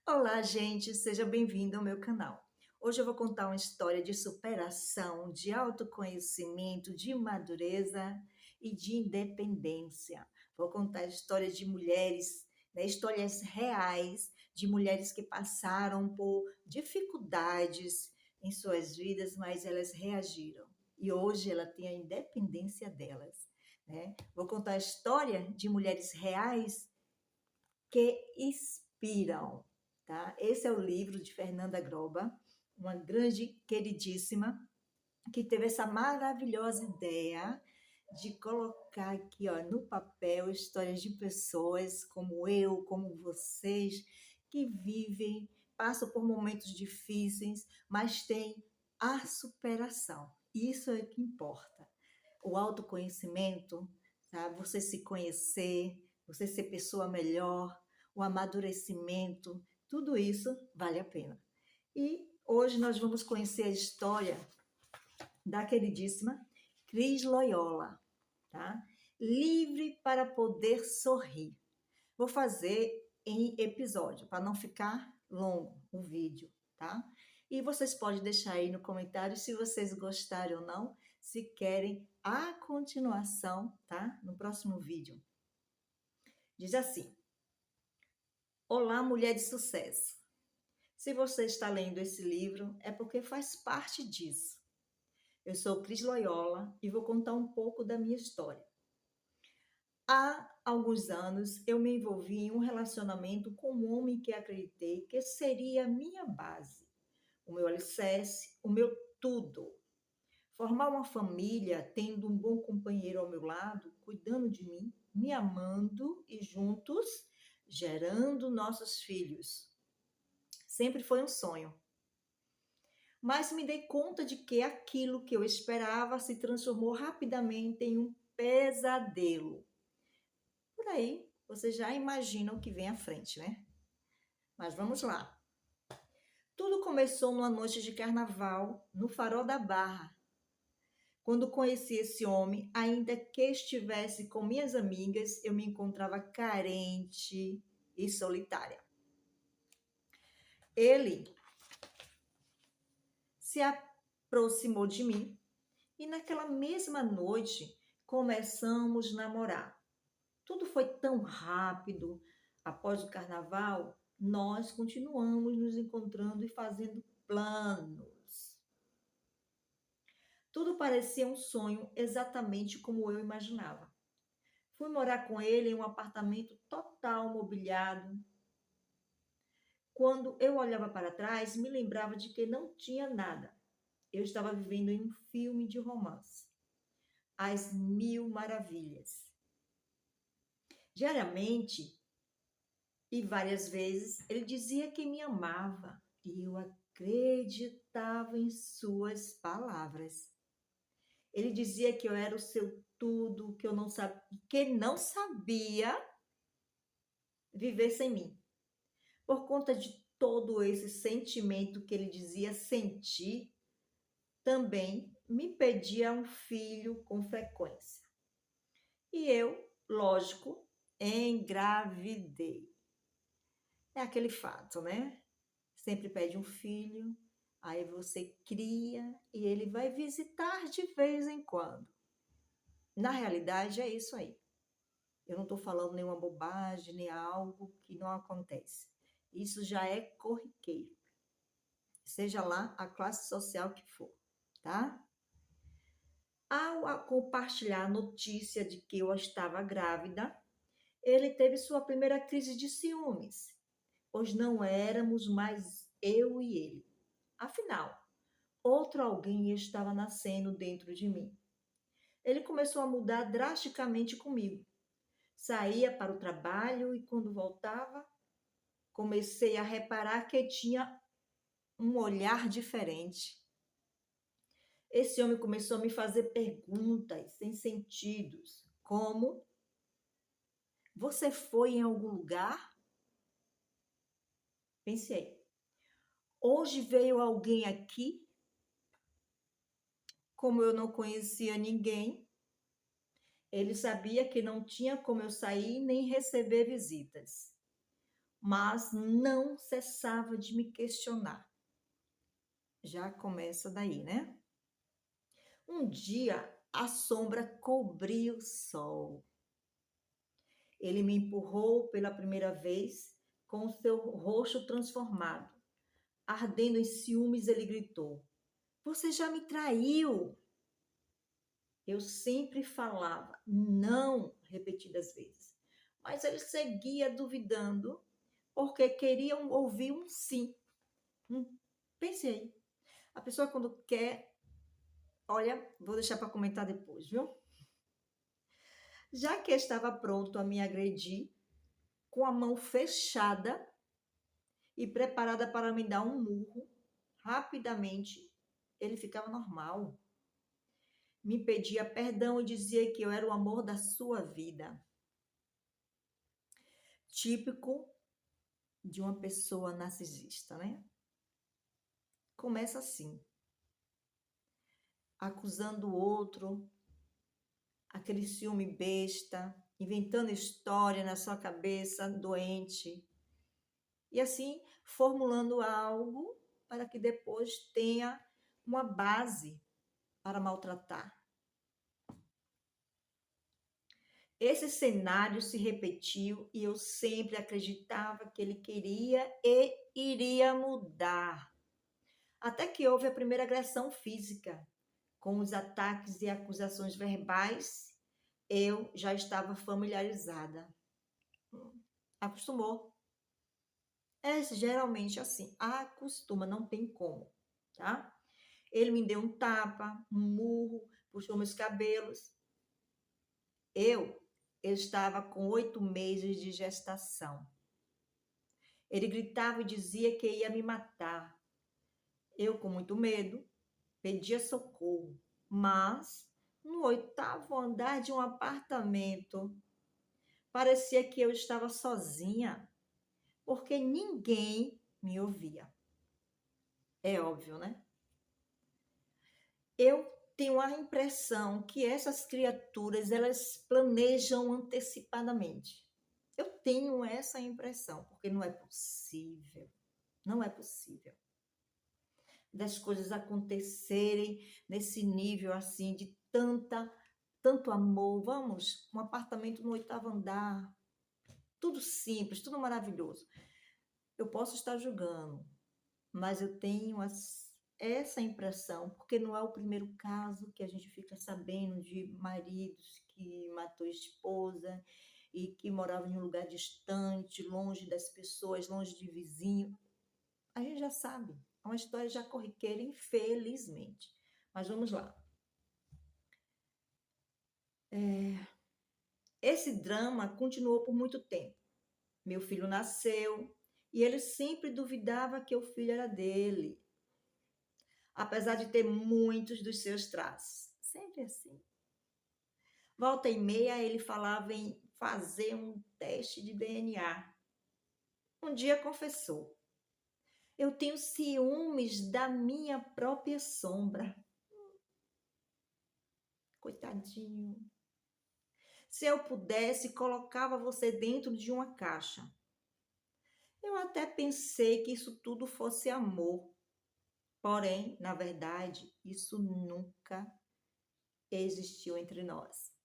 Olá, gente, seja bem-vindo ao meu canal. Hoje eu vou contar uma história de superação, de autoconhecimento, de madureza e de independência. Vou contar a história de mulheres, histórias reais de mulheres que passaram por dificuldades em suas vidas, mas elas reagiram. E hoje ela tem a independência delas, né? Vou contar a história de mulheres reais que inspiram, tá? Esse é o livro de Fernanda Groba, uma grande queridíssima, que teve essa maravilhosa ideia de colocar aqui, ó, no papel histórias de pessoas como eu, como vocês, que vivem, passam por momentos difíceis, mas têm a superação. Isso é o que importa. O autoconhecimento, tá? Você se conhecer, você ser pessoa melhor, o amadurecimento, tudo isso vale a pena. E hoje nós vamos conhecer a história da queridíssima Cris Loyola, tá? Livre para poder sorrir. Vou fazer em episódio, para não ficar longo o vídeo, tá? E vocês podem deixar aí no comentário se vocês gostaram ou não, se querem a continuação, tá? No próximo vídeo. Diz assim: Olá, mulher de sucesso. Se você está lendo esse livro, é porque faz parte disso. Eu sou Cris Loyola e vou contar um pouco da minha história. Há alguns anos, eu me envolvi em um relacionamento com um homem que acreditei que seria a minha base, o meu alicerce, o meu tudo. Formar uma família, tendo um bom companheiro ao meu lado, cuidando de mim, me amando e juntos gerando nossos filhos. Sempre foi um sonho. Mas me dei conta de que aquilo que eu esperava se transformou rapidamente em um pesadelo. Por aí, você já imagina o que vem à frente, né? Mas vamos lá. Tudo começou numa noite de carnaval, no Farol da Barra. Quando conheci esse homem, ainda que estivesse com minhas amigas, eu me encontrava carente e solitária. Ele se aproximou de mim e naquela mesma noite começamos a namorar. Tudo foi tão rápido. Após o carnaval, nós continuamos nos encontrando e fazendo planos. Tudo parecia um sonho, exatamente como eu imaginava. Fui morar com ele em um apartamento total mobiliado. Quando eu olhava para trás, me lembrava de que não tinha nada. Eu estava vivendo em um filme de romance. As Mil Maravilhas. Diariamente e várias vezes ele dizia que me amava e eu acreditava em suas palavras. Ele dizia que eu era o seu tudo, que não sabia viver sem mim. Por conta de todo esse sentimento que ele dizia sentir, também me pedia um filho com frequência. E eu, lógico, engravidei. É aquele fato, né? Sempre pede um filho, aí você cria e ele vai visitar de vez em quando. Na realidade, é isso aí. Eu não estou falando nenhuma bobagem, nem algo que não acontece. Isso já é corriqueiro. Seja lá a classe social que for, tá? Ao compartilhar a notícia de que eu estava grávida, ele teve sua primeira crise de ciúmes, pois não éramos mais eu e ele. Afinal, outro alguém estava nascendo dentro de mim. Ele começou a mudar drasticamente comigo. Saía para o trabalho e quando voltava, comecei a reparar que tinha um olhar diferente. Esse homem começou a me fazer perguntas sem sentidos, como: você foi em algum lugar? Pensei. Hoje veio alguém aqui? Como eu não conhecia ninguém, ele sabia que não tinha como eu sair nem receber visitas. mas não cessava de me questionar. Já começa daí, né? Um dia a sombra cobriu o sol. Ele me empurrou pela primeira vez com o seu rosto transformado. Ardendo em ciúmes, ele gritou: Você já me traiu! Eu sempre falava não repetidas vezes, mas ele seguia duvidando porque queria ouvir um sim. Pensei. A pessoa quando quer, olha, vou deixar para comentar depois, viu? Já que estava pronto a me agredir, com a mão fechada e preparada para me dar um murro, rapidamente ele ficava normal. Me pedia perdão e dizia que eu era o amor da sua vida. Típico de uma pessoa narcisista, né? Começa assim, acusando o outro, aquele ciúme besta, inventando história na sua cabeça doente. E assim, formulando algo para que depois tenha uma base para maltratar. Esse cenário se repetiu e eu sempre acreditava que ele queria e iria mudar. Até que houve a primeira agressão física. Com os ataques e acusações verbais, eu já estava familiarizada. Acostumou. É geralmente assim, acostuma, não tem como, tá? Ele me deu um tapa, um murro, puxou meus cabelos. Eu estava com 8 meses de gestação. Ele gritava e dizia que ia me matar. Eu, com muito medo, pedia socorro, mas no 8º andar de um apartamento, parecia que eu estava sozinha, porque ninguém me ouvia. É óbvio, né? Eu tenho a impressão que essas criaturas, elas planejam antecipadamente. Eu tenho essa impressão, porque não é possível, não é possível das coisas acontecerem nesse nível assim de tanto amor. Vamos, um apartamento no 8º andar, tudo simples, tudo maravilhoso. Eu posso estar julgando, mas eu tenho essa impressão, porque não é o primeiro caso que a gente fica sabendo de maridos que matou a esposa e que moravam em um lugar distante, longe das pessoas, longe de vizinho. A gente já sabe, é uma história já corriqueira, infelizmente. Mas vamos lá. Esse drama continuou por muito tempo. Meu filho nasceu e ele sempre duvidava que o filho era dele, apesar de ter muitos dos seus traços. Sempre assim. Volta e meia ele falava em fazer um teste de DNA. Um dia confessou: Eu tenho ciúmes da minha própria sombra. Coitadinho. Se eu pudesse, colocava você dentro de uma caixa. Eu até pensei que isso tudo fosse amor. Porém, na verdade, isso nunca existiu entre nós.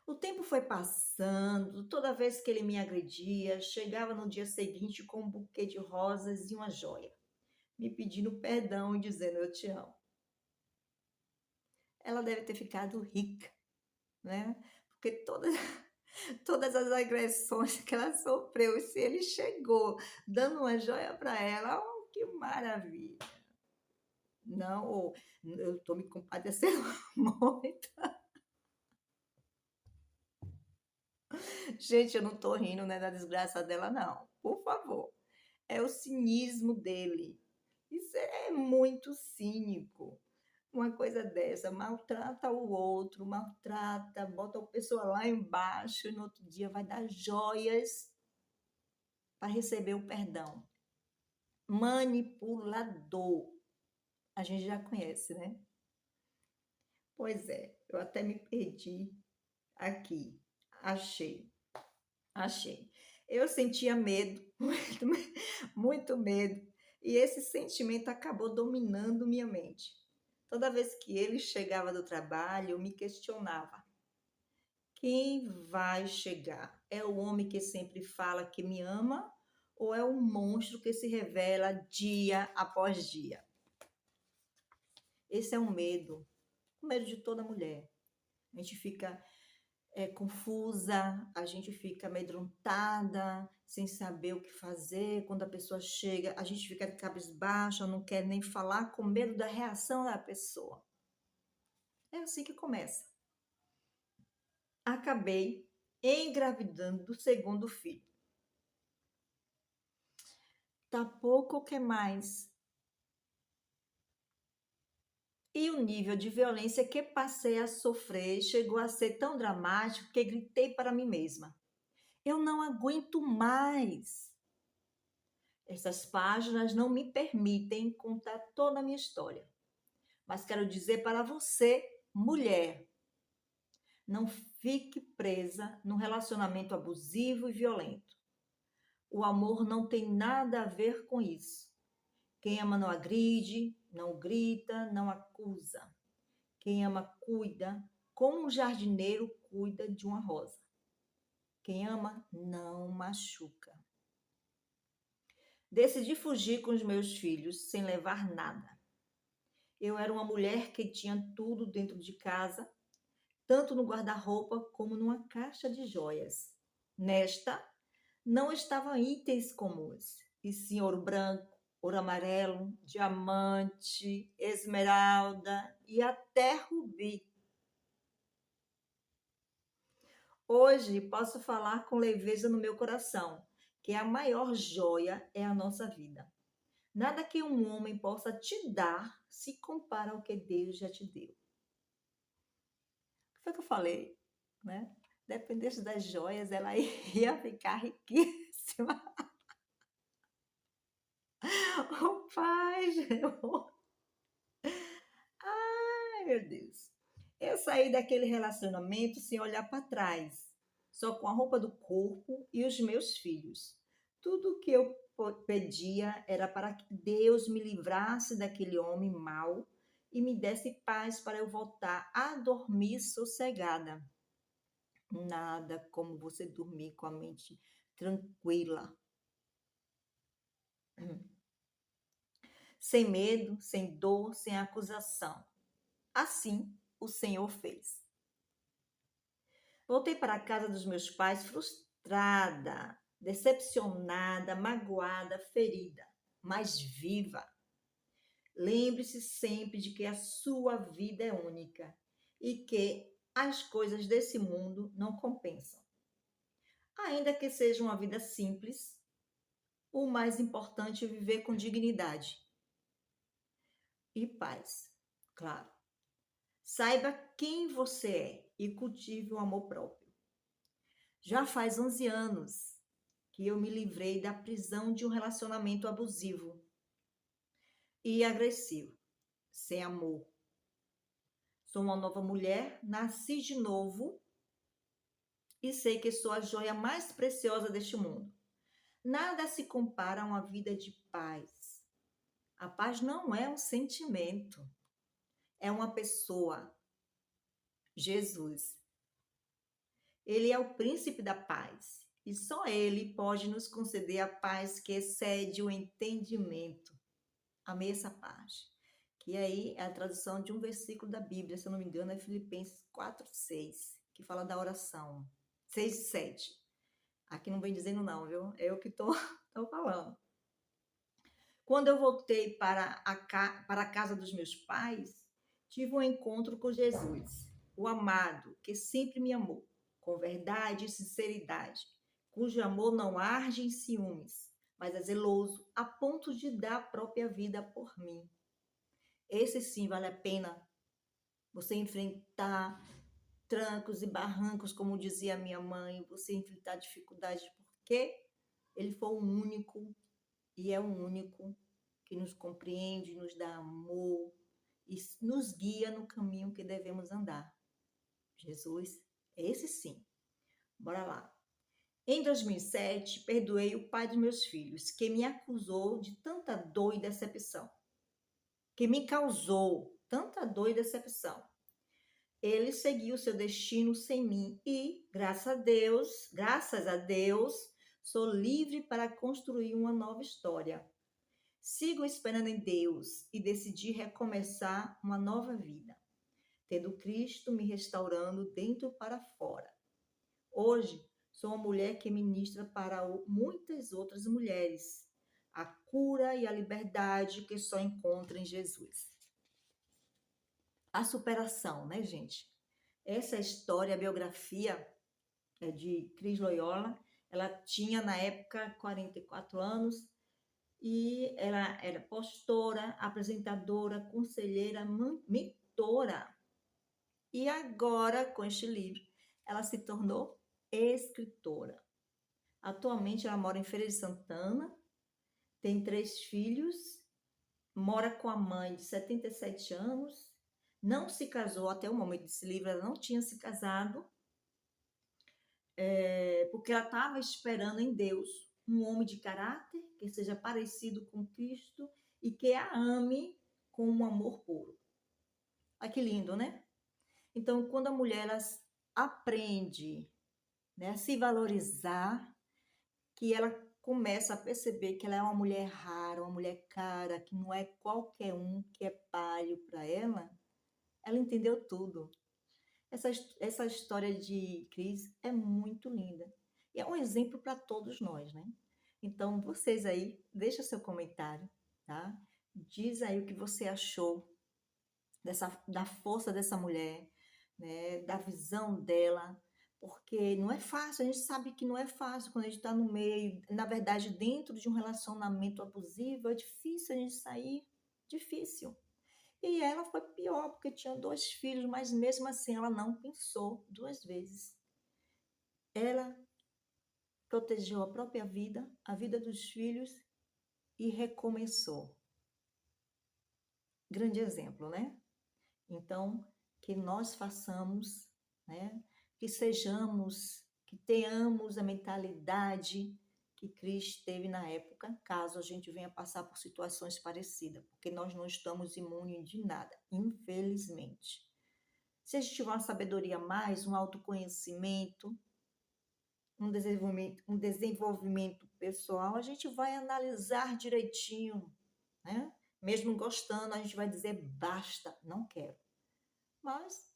O tempo foi passando, toda vez que ele me agredia, chegava no dia seguinte com um buquê de rosas e uma joia, me pedindo perdão e dizendo eu te amo. Ela deve ter ficado rica, né? Porque todas as agressões que ela sofreu, se ele chegou dando uma joia para ela, oh, que maravilha! Não, eu estou me compadecendo muito. Gente, eu não estou rindo, né, da desgraça dela, não. Por favor. É o cinismo dele. Isso é muito cínico. Uma coisa dessa, maltrata o outro, maltrata, bota a pessoa lá embaixo e no outro dia vai dar joias para receber o perdão. Manipulador. A gente já conhece, né? Pois é, eu até me perdi aqui. Achei. Eu sentia medo, muito medo, e esse sentimento acabou dominando minha mente. Toda vez que ele chegava do trabalho, eu me questionava: quem vai chegar? É o homem que sempre fala que me ama ou é o monstro que se revela dia após dia? Esse é um medo, o medo de toda mulher. A gente fica confusa, a gente fica amedrontada, sem saber o que fazer. Quando a pessoa chega, a gente fica de cabisbaixa, não quer nem falar, com medo da reação da pessoa. É assim que começa. Acabei engravidando do segundo filho. Tá pouco, o que mais? E o nível de violência que passei a sofrer chegou a ser tão dramático que gritei para mim mesma: eu não aguento mais. Essas páginas não me permitem contar toda a minha história, mas quero dizer para você, mulher, não fique presa num relacionamento abusivo e violento. O amor não tem nada a ver com isso. Quem ama não agride, não grita, não acusa. Quem ama cuida, como um jardineiro cuida de uma rosa. Quem ama não machuca. Decidi fugir com os meus filhos sem levar nada. Eu era uma mulher que tinha tudo dentro de casa, tanto no guarda-roupa como numa caixa de joias. Nesta, não estavam itens comuns, e sim ouro branco, ouro amarelo, diamante, esmeralda e até rubi. Hoje posso falar com leveza no meu coração, que a maior joia é a nossa vida. Nada que um homem possa te dar se compara ao que Deus já te deu. O que foi que eu falei? Né? Dependesse das joias, ela ia ficar riquíssima. O pai, ai meu Deus. Eu saí daquele relacionamento sem olhar para trás, só com a roupa do corpo e os meus filhos. Tudo o que eu pedia era para que Deus me livrasse daquele homem mau e me desse paz para eu voltar a dormir sossegada. Nada como você dormir com a mente tranquila, sem medo, sem dor, sem acusação. Assim o Senhor fez. Voltei para a casa dos meus pais frustrada, decepcionada, magoada, ferida, mas viva. Lembre-se sempre de que a sua vida é única e que as coisas desse mundo não compensam. Ainda que seja uma vida simples, o mais importante é viver com dignidade e paz, claro. Saiba quem você é e cultive o amor próprio. Já faz 11 anos que eu me livrei da prisão de um relacionamento abusivo e agressivo, sem amor. Sou uma nova mulher, nasci de novo e sei que sou a joia mais preciosa deste mundo. Nada se compara a uma vida de paz. A paz não é um sentimento, é uma pessoa, Jesus. Ele é o príncipe da paz e só ele pode nos conceder a paz que excede o entendimento. Amei essa parte. Que aí é a tradução de um versículo da Bíblia, se eu não me engano, é Filipenses 4:6, que fala da oração. 6:7. Aqui não vem dizendo não, viu? É eu que estou falando. Quando eu voltei para a casa dos meus pais, tive um encontro com Jesus, o amado, que sempre me amou, com verdade e sinceridade, cujo amor não arde em ciúmes, mas é zeloso, a ponto de dar a própria vida por mim. Esse sim vale a pena você enfrentar trancos e barrancos, como dizia minha mãe, você enfrentar dificuldades, porque ele foi o único e é o único que nos compreende, nos dá amor e nos guia no caminho que devemos andar. Jesus, esse sim. Bora lá. Em 2007, perdoei o pai dos meus filhos, que me acusou de tanta dor e decepção, que me causou tanta dor e decepção. Ele seguiu seu destino sem mim e, graças a Deus, sou livre para construir uma nova história. Sigo esperando em Deus e decidi recomeçar uma nova vida, tendo Cristo me restaurando dentro para fora. Hoje, sou uma mulher que ministra para muitas outras mulheres a cura e a liberdade que só encontra em Jesus. A superação, né, gente? Essa história, a biografia de Cris Loyola, ela tinha na época 44 anos e ela era pastora, apresentadora, conselheira, mentora. E agora, com este livro, ela se tornou escritora. Atualmente, ela mora em Feira de Santana, tem 3 filhos, mora com a mãe de 77 anos, não se casou até o momento desse livro, ela não tinha se casado, porque ela estava esperando em Deus um homem de caráter que seja parecido com Cristo e que a ame com um amor puro. Olha que lindo, né? Então, quando a mulher ela aprende, né, a se valorizar, que ela começa a perceber que ela é uma mulher rara, uma mulher cara, que não é qualquer um que é palho para ela entendeu tudo. Essa história de Cris é muito linda. E é um exemplo para todos nós, né? Então, vocês aí, deixa seu comentário, tá? Diz aí o que você achou da força dessa mulher, né? Da visão dela, porque não é fácil, a gente sabe que não é fácil quando a gente está no meio, na verdade, dentro de um relacionamento abusivo, é difícil a gente sair, difícil. E ela foi pior, porque tinha 2 filhos, mas mesmo assim ela não pensou 2 vezes. Ela protegeu a própria vida, a vida dos filhos e recomeçou. Grande exemplo, né? Então, que nós façamos, né? Que sejamos, que tenhamos a mentalidade que Cristo teve na época, caso a gente venha passar por situações parecidas, porque nós não estamos imunes de nada, infelizmente. Se a gente tiver uma sabedoria a mais, um autoconhecimento, um desenvolvimento pessoal, a gente vai analisar direitinho, né? Mesmo gostando, a gente vai dizer basta, não quero. Mas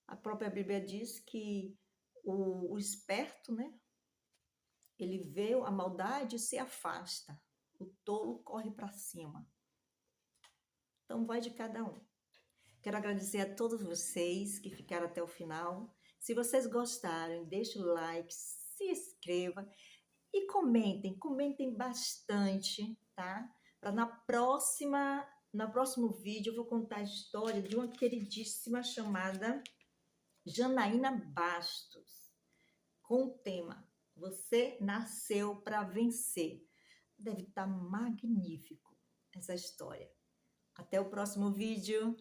a própria Bíblia diz que o esperto, né? Ele vê a maldade e se afasta. O tolo corre para cima. Então vai de cada um. Quero agradecer a todos vocês que ficaram até o final. Se vocês gostaram, deixe o like, se inscreva e comentem bastante, tá? Para no próximo vídeo eu vou contar a história de uma queridíssima chamada Janaína Bastos, com o tema Você Nasceu para Vencer. Deve estar magnífico essa história. Até o próximo vídeo.